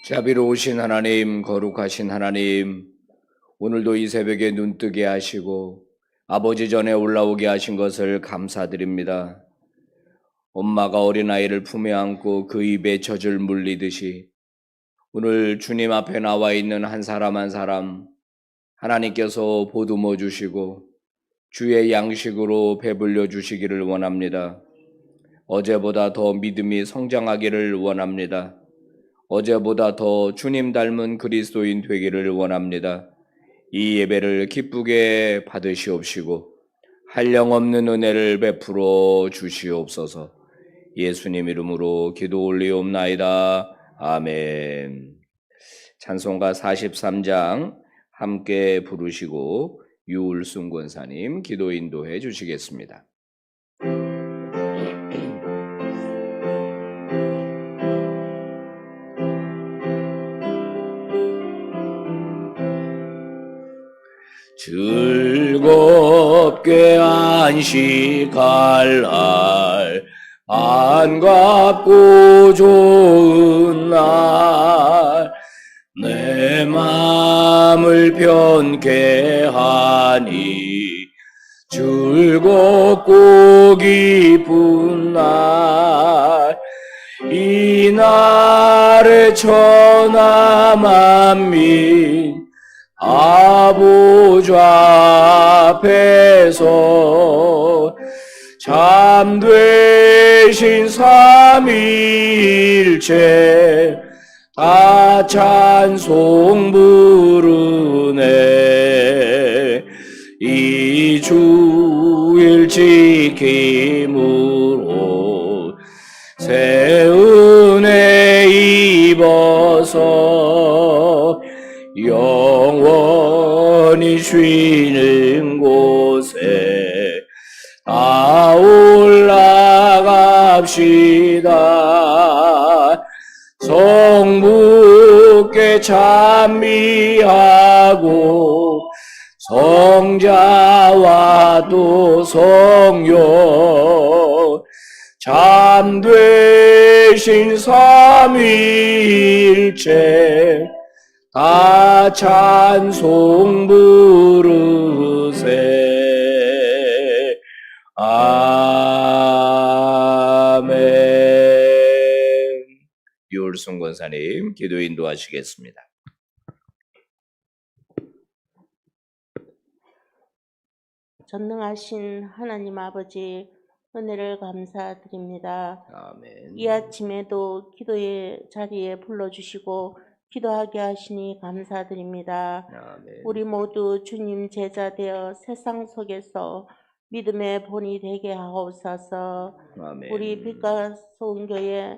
자비로우신 하나님, 거룩하신 하나님, 오늘도 이 새벽에 눈뜨게 하시고 아버지 전에 올라오게 하신 것을 감사드립니다. 엄마가 어린아이를 품에 안고 그 입에 젖을 물리듯이 오늘 주님 앞에 나와 있는 한 사람 한 사람 하나님께서 보듬어 주시고 주의 양식으로 배불려 주시기를 원합니다. 어제보다 더 믿음이 성장하기를 원합니다. 어제보다 더 주님 닮은 그리스도인 되기를 원합니다. 이 예배를 기쁘게 받으시옵시고 한량없는 은혜를 베풀어 주시옵소서. 예수님 이름으로 기도 올리옵나이다. 아멘. 찬송가 43장 함께 부르시고 유울순 권사님 기도 인도해 주시겠습니다. 즐겁게 안식할 날, 반갑고 좋은 날, 내 마음을 편케 하니 즐겁고 기쁜 날, 이 날에 천하 만민 아버지 앞에서 참되신 삼위일체 다 찬송 부르네. 이 주일 지킴으로 새 은혜 입어서 영원히 쉬는 곳에 다 올라갑시다. 성부께 찬미하고 성자와 또 성령 참되신 삼위일체 다 찬송 부르세. 아멘. 유울순 권사님 기도 인도하시겠습니다. 전능하신 하나님 아버지, 은혜를 감사드립니다. 아멘. 이 아침에도 기도의 자리에 불러주시고 기도하게 하시니 감사드립니다. 아멘. 우리 모두 주님 제자 되어 세상 속에서 믿음의 본이 되게 하옵소서. 아멘. 우리 빛과 소은교회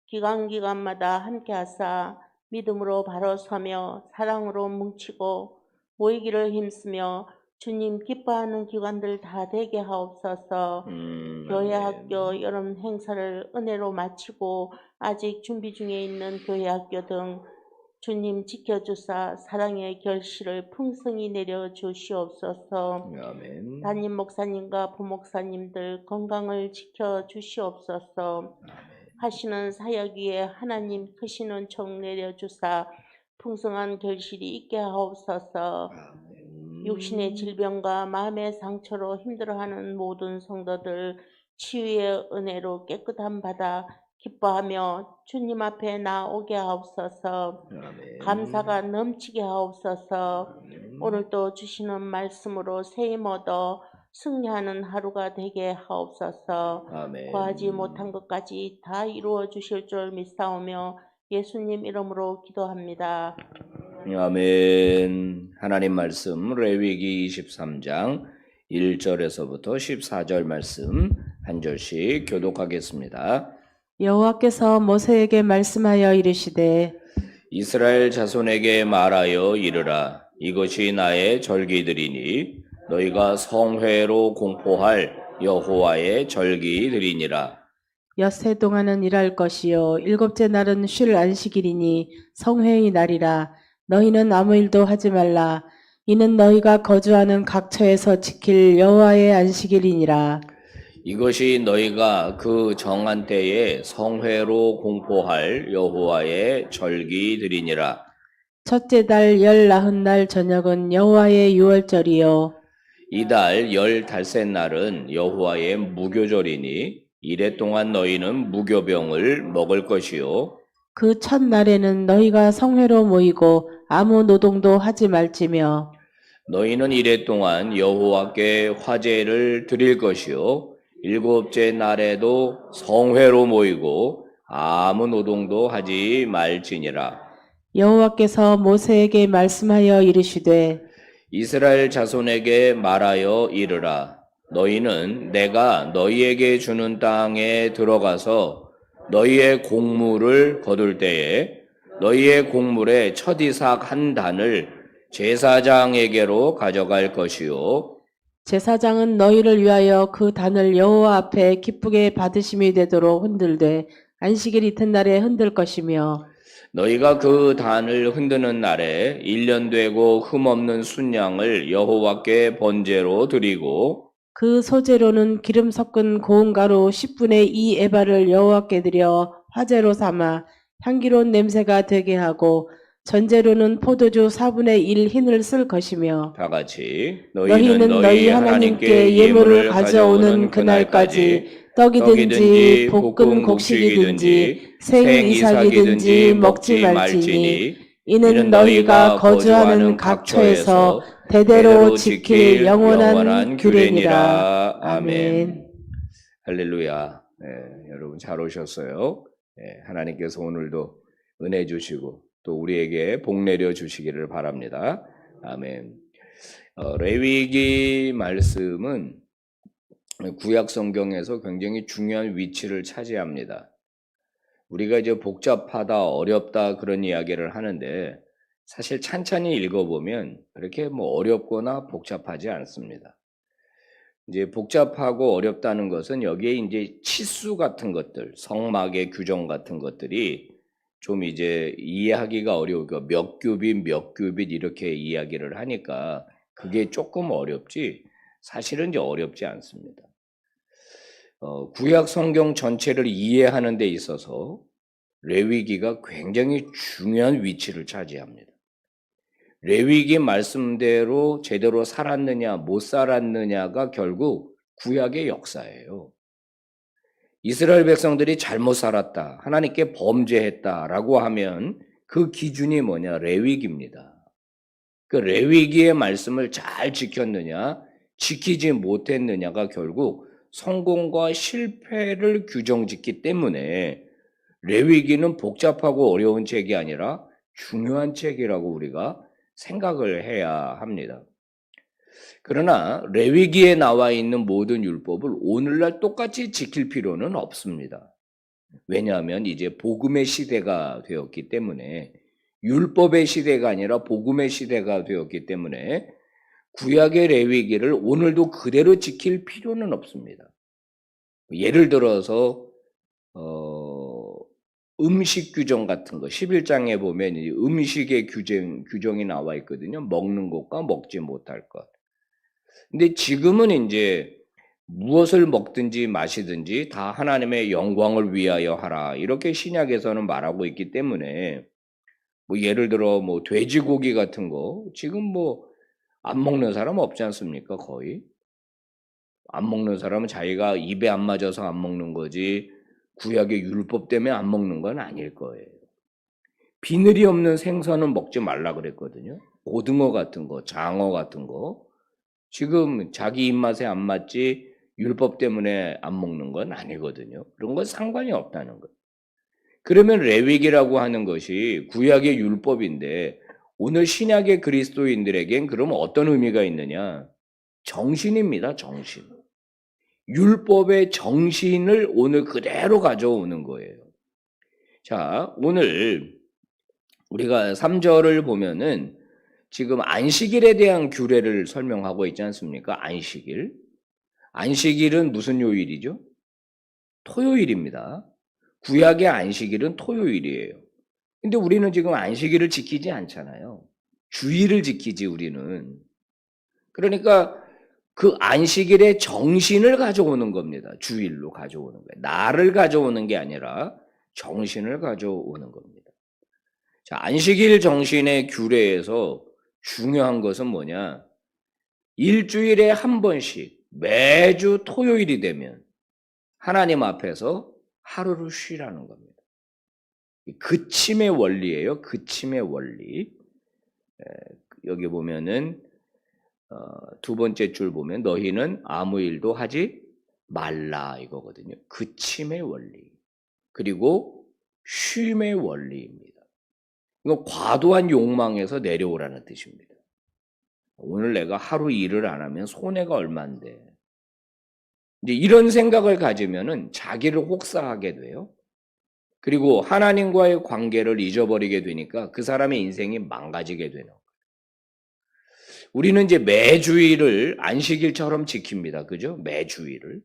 기간마다 함께 하사 믿음으로 바로 서며 사랑으로 뭉치고 모이기를 힘쓰며 주님 기뻐하는 기관들 다 되게 하옵소서. 교회 학교 여름 행사를 은혜로 마치고 아직 준비 중에 있는 교회 학교 등 주님 지켜주사 사랑의 결실을 풍성히 내려 주시옵소서. 아멘. 담임 목사님과 부목사님들 건강을 지켜 주시옵소서. 하시는 사역 위에 하나님 크신 은총 내려 주사 풍성한 결실이 있게 하옵소서. 육신의 질병과 마음의 상처로 힘들어하는 모든 성도들 치유의 은혜로 깨끗함 받아 기뻐하며 주님 앞에 나오게 하옵소서. 아멘. 감사가 넘치게 하옵소서. 오늘도 주시는 말씀으로 세임 얻어 승리하는 하루가 되게 하옵소서. 아멘. 구하지 못한 것까지 다 이루어 주실 줄 믿사오며 예수님 이름으로 기도합니다. 아멘. 하나님 말씀 레위기 23장 1절에서부터 14절 말씀 한 절씩 교독하겠습니다. 여호와께서 모세에게 말씀하여 이르시되 이스라엘 자손에게 말하여 이르라. 이것이 나의 절기들이니 너희가 성회로 공포할 여호와의 절기들이니라. 엿새 동안은 일할 것이요 일곱째 날은 쉴 안식일이니 성회의 날이라. 너희는 아무 일도 하지 말라. 이는 너희가 거주하는 각처에서 지킬 여호와의 안식일이니라. 이것이 너희가 그 정한 때에 성회로 공포할 여호와의 절기들이니라. 첫째 달 19날 저녁은 여호와의 유월절이요 이달 열 닷새 날은 여호와의 무교절이니 이래 동안 너희는 무교병을 먹을 것이요. 그 첫날에는 너희가 성회로 모이고 아무 노동도 하지 말지며 너희는 이래 동안 여호와께 화제를 드릴 것이요. 일곱째 날에도 성회로 모이고 아무 노동도 하지 말지니라. 여호와께서 모세에게 말씀하여 이르시되 이스라엘 자손에게 말하여 이르라. 너희는 내가 너희에게 주는 땅에 들어가서 너희의 곡물을 거둘 때에 너희의 곡물의 첫 이삭 한 단을 제사장에게로 가져갈 것이요. 제사장은 너희를 위하여 그 단을 여호와 앞에 기쁘게 받으심이 되도록 흔들되 안식일 이튿날에 흔들 것이며 너희가 그 단을 흔드는 날에 1년 되고 흠없는 순양을 여호와께 번제로 드리고 그 소재로는 기름 섞은 고운 가루 10분의 2 에바를 여호와께 드려 화제로 삼아 향기로운 냄새가 되게 하고 전제로는 포도주 4분의 1 흰을 쓸 것이며 다 같이 너희는 너희 하나님께 예물을 가져오는 그날까지 떡이든지 볶음 곡식이든지 생 이삭이든지 먹지 말지니 이는 너희가 거주하는 각처에서 대대로 지킬 영원한 규례니라. 아멘. 할렐루야. 여러분 잘 오셨어요. 하나님께서 오늘도 은혜 주시고 또 우리에게 복 내려 주시기를 바랍니다. 아멘. 레위기 말씀은 구약 성경에서 굉장히 중요한 위치를 차지합니다. 우리가 이제 복잡하다, 어렵다 그런 이야기를 하는데 사실 찬찬히 읽어보면 그렇게 어렵거나 복잡하지 않습니다. 이제 복잡하고 어렵다는 것은 여기에 이제 치수 같은 것들, 성막의 규정 같은 것들이 좀 이제 이해하기가 어려우니까 몇 규빗, 몇 규빗 이렇게 이야기를 하니까 그게 조금 어렵지 사실은 이제 어렵지 않습니다. 구약 성경 전체를 이해하는 데 있어서 레위기가 굉장히 중요한 위치를 차지합니다. 레위기 말씀대로 제대로 살았느냐 못 살았느냐가 결국 구약의 역사예요. 이스라엘 백성들이 잘못 살았다, 하나님께 범죄했다라고 하면 그 기준이 뭐냐? 레위기입니다. 그 레위기의 말씀을 잘 지켰느냐, 지키지 못했느냐가 결국 성공과 실패를 규정짓기 때문에 레위기는 복잡하고 어려운 책이 아니라 중요한 책이라고 우리가 생각을 해야 합니다. 그러나 레위기에 나와 있는 모든 율법을 오늘날 똑같이 지킬 필요는 없습니다. 왜냐하면 이제 복음의 시대가 되었기 때문에, 율법의 시대가 아니라 복음의 시대가 되었기 때문에 구약의 레위기를 오늘도 그대로 지킬 필요는 없습니다. 예를 들어서 음식 규정 같은 거 11장에 보면 음식의 규정이 나와 있거든요. 먹는 것과 먹지 못할 것. 근데 지금은 이제 무엇을 먹든지 마시든지 다 하나님의 영광을 위하여 하라, 이렇게 신약에서는 말하고 있기 때문에 예를 들어 돼지고기 같은 거 지금 안 먹는 사람 없지 않습니까? 거의 안 먹는 사람은 자기가 입에 안 맞아서 안 먹는 거지 구약의 율법 때문에 안 먹는 건 아닐 거예요. 비늘이 없는 생선은 먹지 말라 그랬거든요. 고등어 같은 거, 장어 같은 거 지금 자기 입맛에 안 맞지 율법 때문에 안 먹는 건 아니거든요. 그런 건 상관이 없다는 거예요. 그러면 레위기라고 하는 것이 구약의 율법인데 오늘 신약의 그리스도인들에겐 그러면 어떤 의미가 있느냐? 정신입니다. 정신. 율법의 정신을 오늘 그대로 가져오는 거예요. 자, 오늘 우리가 3절을 보면은 지금 안식일에 대한 규례를 설명하고 있지 않습니까? 안식일. 안식일은 무슨 요일이죠? 토요일입니다. 구약의 안식일은 토요일이에요. 근데 우리는 지금 안식일을 지키지 않잖아요. 주일을 지키지 우리는. 그러니까 그 안식일의 정신을 가져오는 겁니다. 주일로 가져오는 거예요. 날을 가져오는 게 아니라 정신을 가져오는 겁니다. 자, 안식일 정신의 규례에서 중요한 것은 뭐냐? 일주일에 한 번씩 매주 토요일이 되면 하나님 앞에서 하루를 쉬라는 겁니다. 그침의 원리예요. 그침의 원리. 여기 보면은 두 번째 줄 보면 너희는 아무 일도 하지 말라 이거거든요. 그침의 원리. 그리고 쉼의 원리입니다. 이거 과도한 욕망에서 내려오라는 뜻입니다. 오늘 내가 하루 일을 안 하면 손해가 얼만데. 이제 이런 생각을 가지면은 자기를 혹사하게 돼요. 그리고 하나님과의 관계를 잊어버리게 되니까 그 사람의 인생이 망가지게 되는 거예요. 우리는 이제 매주일을 안식일처럼 지킵니다. 그죠? 매주일을.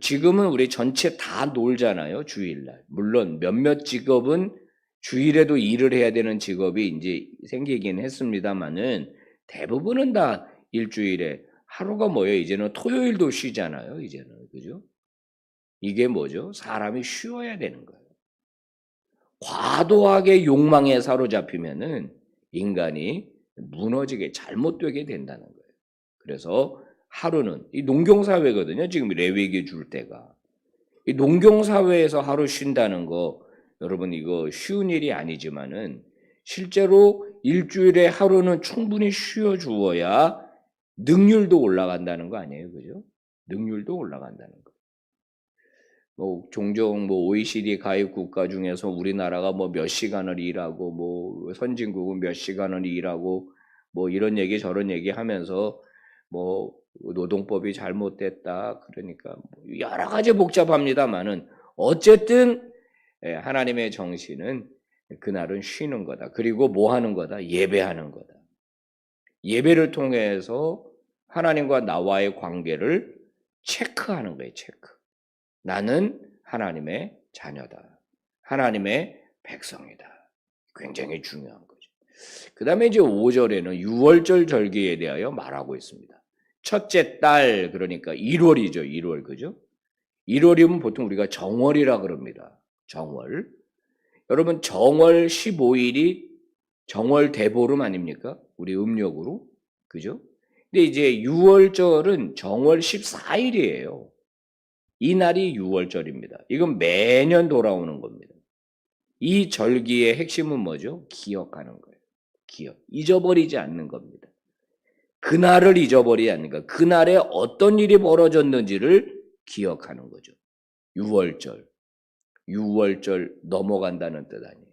지금은 우리 전체 다 놀잖아요. 주일날. 물론 몇몇 직업은 주일에도 일을 해야 되는 직업이 이제 생기긴 했습니다만은 대부분은 다 일주일에 하루가 뭐예요? 이제는 토요일도 쉬잖아요. 이제는. 그죠? 이게 뭐죠? 사람이 쉬어야 되는 거예요. 과도하게 욕망에 사로잡히면은 인간이 무너지게 잘못되게 된다는 거예요. 그래서 하루는 이 농경사회거든요. 지금 레위기 줄 때가. 이 농경사회에서 하루 쉰다는 거 여러분 이거 쉬운 일이 아니지만은 실제로 일주일에 하루는 충분히 쉬어 주어야 능률도 올라간다는 거 아니에요. 그죠? 능률도 올라간다는 거. 뭐 종종 뭐 OECD 가입 국가 중에서 우리나라가 뭐 몇 시간을 일하고 뭐 선진국은 몇 시간을 일하고 뭐 이런 얘기 저런 얘기 하면서 뭐 노동법이 잘못됐다 그러니까 뭐 여러 가지 복잡합니다만은 어쨌든 하나님의 정신은 그날은 쉬는 거다. 그리고 뭐 하는 거다? 예배하는 거다. 예배를 통해서 하나님과 나와의 관계를 체크하는 거예요. 체크. 나는 하나님의 자녀다. 하나님의 백성이다. 굉장히 중요한 거죠. 그 다음에 이제 5절에는 유월절 절기에 대하여 말하고 있습니다. 첫째 달, 그러니까 1월이죠. 1월, 그죠? 1월이면 보통 우리가 정월이라 그럽니다. 정월. 여러분, 정월 15일이 정월 대보름 아닙니까? 우리 음력으로. 그죠? 근데 이제 유월절은 정월 14일이에요. 이 날이 6월절입니다. 이건 매년 돌아오는 겁니다. 이 절기의 핵심은 뭐죠? 기억하는 거예요. 기억. 잊어버리지 않는 겁니다. 그날을 잊어버리지 않는 거. 그날에 어떤 일이 벌어졌는지를 기억하는 거죠. 6월절. 6월절 넘어간다는 뜻 아니에요.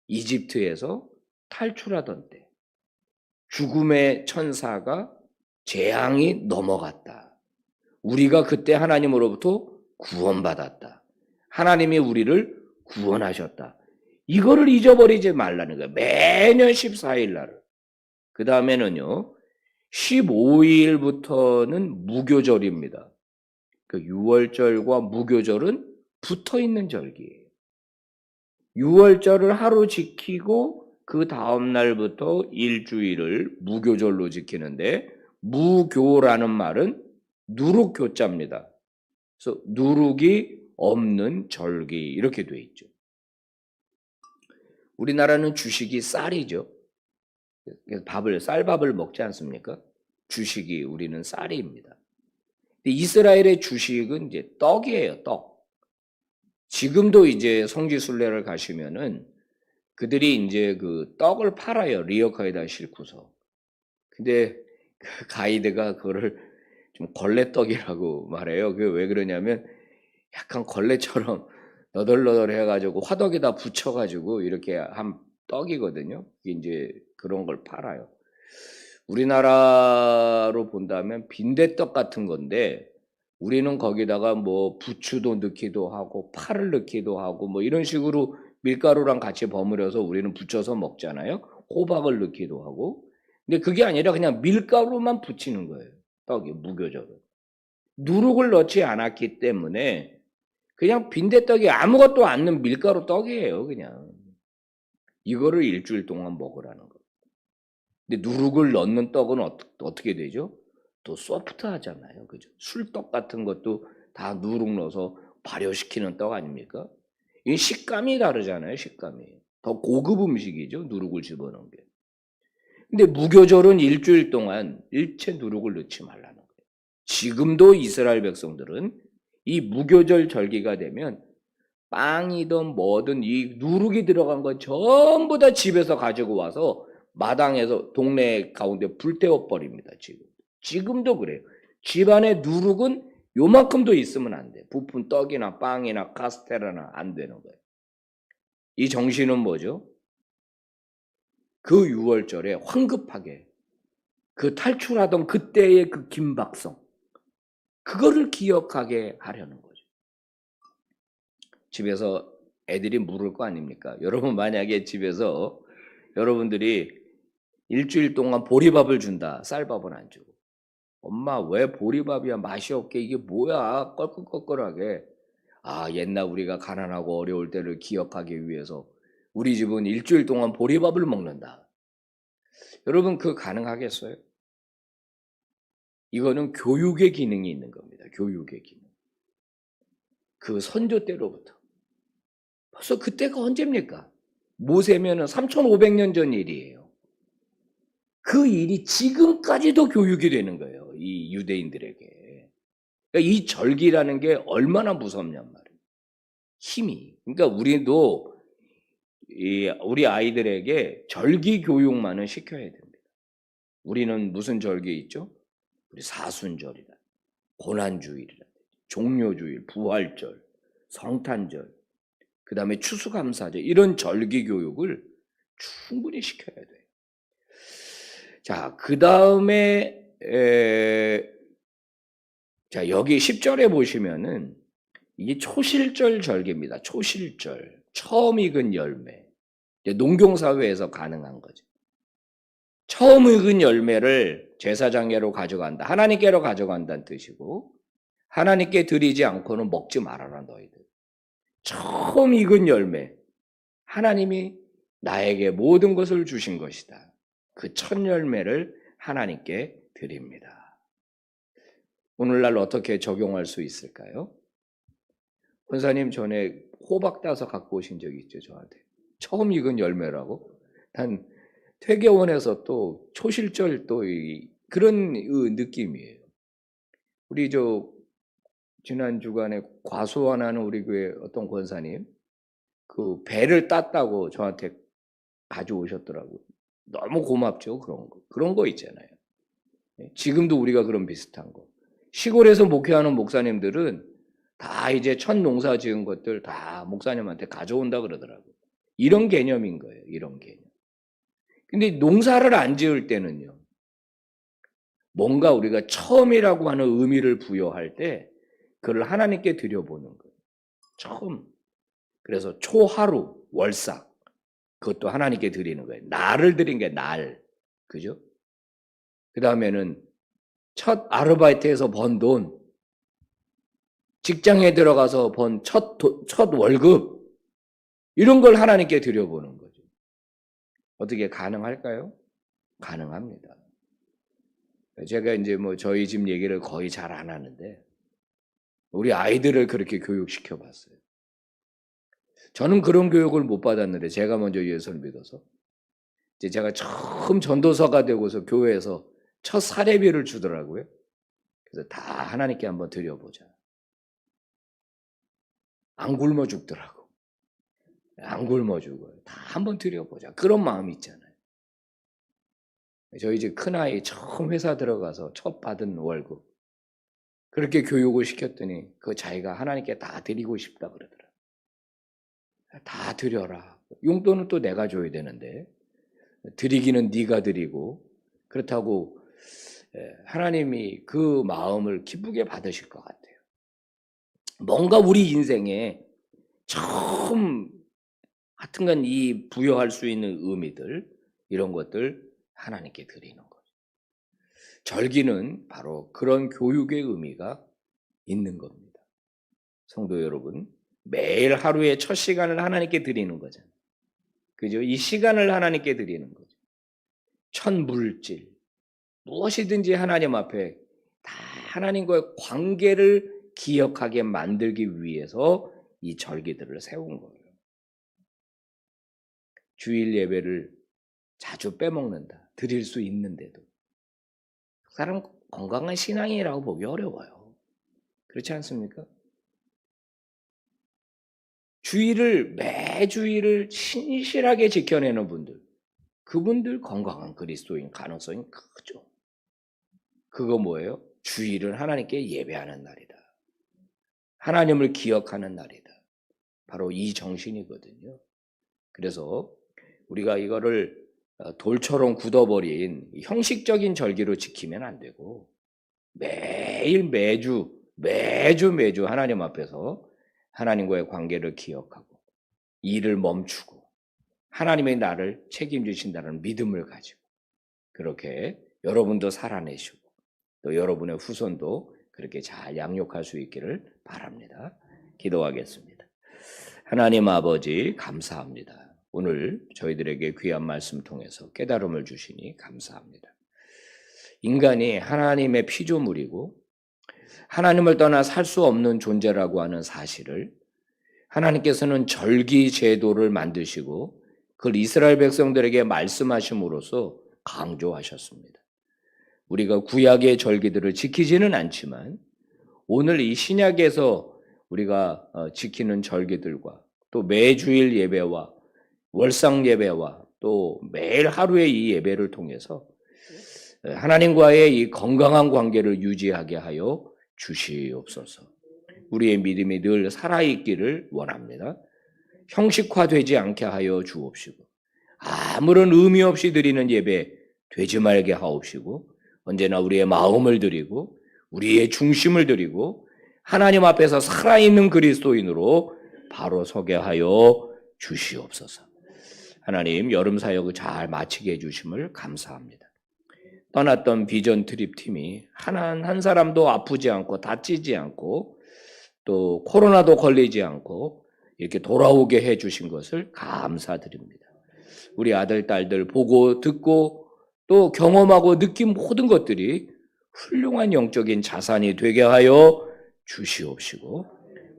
이집트에서 탈출하던 때 죽음의 천사가 재앙이 넘어갔다. 우리가 그때 하나님으로부터 구원받았다. 하나님이 우리를 구원하셨다. 이거를 잊어버리지 말라는 거예요. 매년 14일 날을. 그 다음에는요. 15일부터는 무교절입니다. 그 6월절과 무교절은 붙어있는 절기예요. 6월절을 하루 지키고 그 다음 날부터 일주일을 무교절로 지키는데 무교라는 말은 누룩교자입니다. 그래서 누룩이 없는 절기 이렇게 돼 있죠. 우리나라는 주식이 쌀이죠. 쌀밥을 먹지 않습니까? 주식이 우리는 쌀입니다. 근데 이스라엘의 주식은 이제 떡이에요, 떡. 지금도 이제 성지순례를 가시면은 그들이 이제 그 떡을 팔아요, 리어카에다 싣고서. 근데 그 가이드가 그거를 좀 걸레떡이라고 말해요. 그게 왜 그러냐면 약간 걸레처럼 너덜너덜 해가지고 화덕에다 붙여가지고 이렇게 한 떡이거든요. 이게 이제 그런 걸 팔아요. 우리나라로 본다면 빈대떡 같은 건데 우리는 거기다가 뭐 부추도 넣기도 하고 파를 넣기도 하고 뭐 이런 식으로 밀가루랑 같이 버무려서 우리는 부쳐서 먹잖아요. 호박을 넣기도 하고. 근데 그게 아니라 그냥 밀가루만 붙이는 거예요. 떡이 무교절은. 누룩을 넣지 않았기 때문에 그냥 빈대떡이 아무것도 않는 밀가루 떡이에요. 그냥. 이거를 일주일 동안 먹으라는 거. 근데 누룩을 넣는 떡은 어떻게 되죠? 또 소프트하잖아요. 그죠? 술떡 같은 것도 다 누룩 넣어서 발효시키는 떡 아닙니까? 이 식감이 다르잖아요. 식감이. 더 고급 음식이죠. 누룩을 집어넣은 게. 근데 무교절은 일주일 동안 일체 누룩을 넣지 말라는 거예요. 지금도 이스라엘 백성들은 이 무교절 절기가 되면 빵이든 뭐든 이 누룩이 들어간 거 전부 다 집에서 가지고 와서 마당에서 동네 가운데 불태워 버립니다. 지금도 그래요. 집안에 누룩은 요만큼도 있으면 안 돼. 부푼 떡이나 빵이나 카스테라나 안 되는 거예요. 이 정신은 뭐죠? 그 6월절에 황급하게 그 탈출하던 그때의 그 긴박성, 그거를 기억하게 하려는 거죠. 집에서 애들이 물을 거 아닙니까? 여러분 만약에 집에서 여러분들이 일주일 동안 보리밥을 준다. 쌀밥은 안 주고. 엄마 왜 보리밥이야? 맛이 없게 이게 뭐야? 껄끌껄끌하게. 아, 옛날 우리가 가난하고 어려울 때를 기억하기 위해서 우리 집은 일주일 동안 보리밥을 먹는다. 여러분 그거 가능하겠어요? 이거는 교육의 기능이 있는 겁니다. 교육의 기능. 그 선조 때로부터. 벌써 그때가 언제입니까? 모세면은 3,500년 전 일이에요. 그 일이 지금까지도 교육이 되는 거예요. 이 유대인들에게. 그러니까 이 절기라는 게 얼마나 무섭냔 말이에요. 힘이. 그러니까 우리도 우리 아이들에게 절기 교육만은 시켜야 됩니다. 우리는 무슨 절기 있죠? 우리 사순절이라, 고난주일이라, 종료주일, 부활절, 성탄절, 그 다음에 추수감사절 이런 절기 교육을 충분히 시켜야 돼요. 자, 그 다음에 자 여기 10절에 보시면은 이게 초실절 절기입니다. 초실절, 처음 익은 열매. 농경사회에서 가능한 거죠. 처음 익은 열매를 제사장에로 가져간다. 하나님께로 가져간다는 뜻이고 하나님께 드리지 않고는 먹지 말아라 너희들. 처음 익은 열매. 하나님이 나에게 모든 것을 주신 것이다. 그 첫 열매를 하나님께 드립니다. 오늘날 어떻게 적용할 수 있을까요? 권사님 전에 호박 따서 갖고 오신 적이 있죠, 저한테. 처음 익은 열매라고. 단 퇴계원에서 또 초실절 또 그런 느낌이에요. 우리 지난 주간에 과수원하는 우리 교회 어떤 권사님 그 배를 땄다고 저한테 가져오셨더라고요. 너무 고맙죠, 그런 거 있잖아요. 지금도 우리가 그런 비슷한 거. 시골에서 목회하는 목사님들은 다 이제 첫 농사 지은 것들 다 목사님한테 가져온다 그러더라고요. 이런 개념인 거예요, 이런 개념. 근데 농사를 안 지을 때는요, 뭔가 우리가 처음이라고 하는 의미를 부여할 때 그걸 하나님께 드려보는 거예요. 처음. 그래서 초하루, 월삭 그것도 하나님께 드리는 거예요. 날을 드린 게 날. 그죠? 그 다음에는 첫 아르바이트에서 번 돈, 직장에 들어가서 번 첫 월급, 이런 걸 하나님께 드려보는 거죠. 어떻게 가능할까요? 가능합니다. 제가 이제 저희 집 얘기를 거의 잘 안 하는데, 우리 아이들을 그렇게 교육시켜 봤어요. 저는 그런 교육을 못 받았는데, 제가 먼저 예수를 믿어서. 이제 제가 처음 전도사가 되고서 교회에서 첫 사례비를 주더라고요. 그래서 다 하나님께 한번 드려보자. 안 굶어 죽더라고. 안 굶어 죽어요. 다 한번 드려보자. 그런 마음이 있잖아요. 저희 이제 큰아이 처음 회사 들어가서 첫 받은 월급. 그렇게 교육을 시켰더니 그 자기가 하나님께 다 드리고 싶다 그러더라. 다 드려라. 용돈은 또 내가 줘야 되는데 드리기는 네가 드리고 그렇다고 하나님이 그 마음을 기쁘게 받으실 것 같아요. 뭔가 우리 인생에 처음 하여튼간 이 부여할 수 있는 의미들 이런 것들 하나님께 드리는 거죠. 절기는 바로 그런 교육의 의미가 있는 겁니다. 성도 여러분, 매일 하루의 첫 시간을 하나님께 드리는 거잖아요. 그죠? 이 시간을 하나님께 드리는 거죠. 첫 물질, 무엇이든지 하나님 앞에 하나님과의 관계를 기억하게 만들기 위해서 이 절기들을 세운 거예요. 주일 예배를 자주 빼먹는다. 드릴 수 있는데도. 그 사람 건강한 신앙이라고 보기 어려워요. 그렇지 않습니까? 주일을 매주일을 신실하게 지켜내는 분들, 그분들 건강한 그리스도인 가능성이 크죠. 그거 뭐예요? 주일은 하나님께 예배하는 날이다. 하나님을 기억하는 날이다. 바로 이 정신이거든요. 그래서 우리가 이거를 돌처럼 굳어버린 형식적인 절기로 지키면 안 되고 매일 매주 하나님 앞에서 하나님과의 관계를 기억하고 일을 멈추고 하나님의 나를 책임지신다는 믿음을 가지고 그렇게 여러분도 살아내시고 또 여러분의 후손도 그렇게 잘 양육할 수 있기를 바랍니다. 기도하겠습니다. 하나님 아버지 감사합니다. 오늘 저희들에게 귀한 말씀 통해서 깨달음을 주시니 감사합니다. 인간이 하나님의 피조물이고 하나님을 떠나 살 수 없는 존재라고 하는 사실을 하나님께서는 절기 제도를 만드시고 그걸 이스라엘 백성들에게 말씀하심으로써 강조하셨습니다. 우리가 구약의 절기들을 지키지는 않지만 오늘 이 신약에서 우리가 지키는 절기들과 또 매주일 예배와 월상 예배와 또 매일 하루의 이 예배를 통해서 하나님과의 이 건강한 관계를 유지하게 하여 주시옵소서. 우리의 믿음이 늘 살아있기를 원합니다. 형식화되지 않게 하여 주옵시고 아무런 의미 없이 드리는 예배 되지 말게 하옵시고 언제나 우리의 마음을 드리고 우리의 중심을 드리고 하나님 앞에서 살아있는 그리스도인으로 바로 서게 하여 주시옵소서. 하나님 여름 사역을 잘 마치게 해주심을 감사합니다. 떠났던 비전 트립 팀이 한 사람도 아프지 않고 다치지 않고 또 코로나도 걸리지 않고 이렇게 돌아오게 해주신 것을 감사드립니다. 우리 아들, 딸들 보고 듣고 또 경험하고 느낀 모든 것들이 훌륭한 영적인 자산이 되게 하여 주시옵시고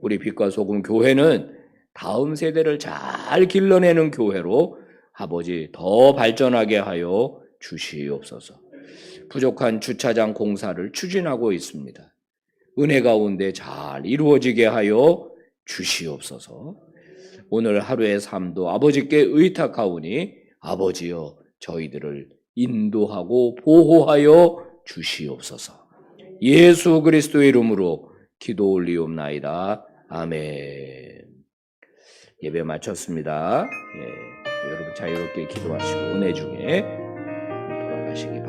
우리 빛과 소금 교회는 다음 세대를 잘 길러내는 교회로 아버지 더 발전하게 하여 주시옵소서. 부족한 주차장 공사를 추진하고 있습니다. 은혜 가운데 잘 이루어지게 하여 주시옵소서. 오늘 하루의 삶도 아버지께 의탁하오니 아버지여 저희들을 인도하고 보호하여 주시옵소서. 예수 그리스도의 이름으로 기도 올리옵나이다. 아멘. 예배 마쳤습니다. 여러분 자유롭게 기도하시고 은혜 중에 돌아가시기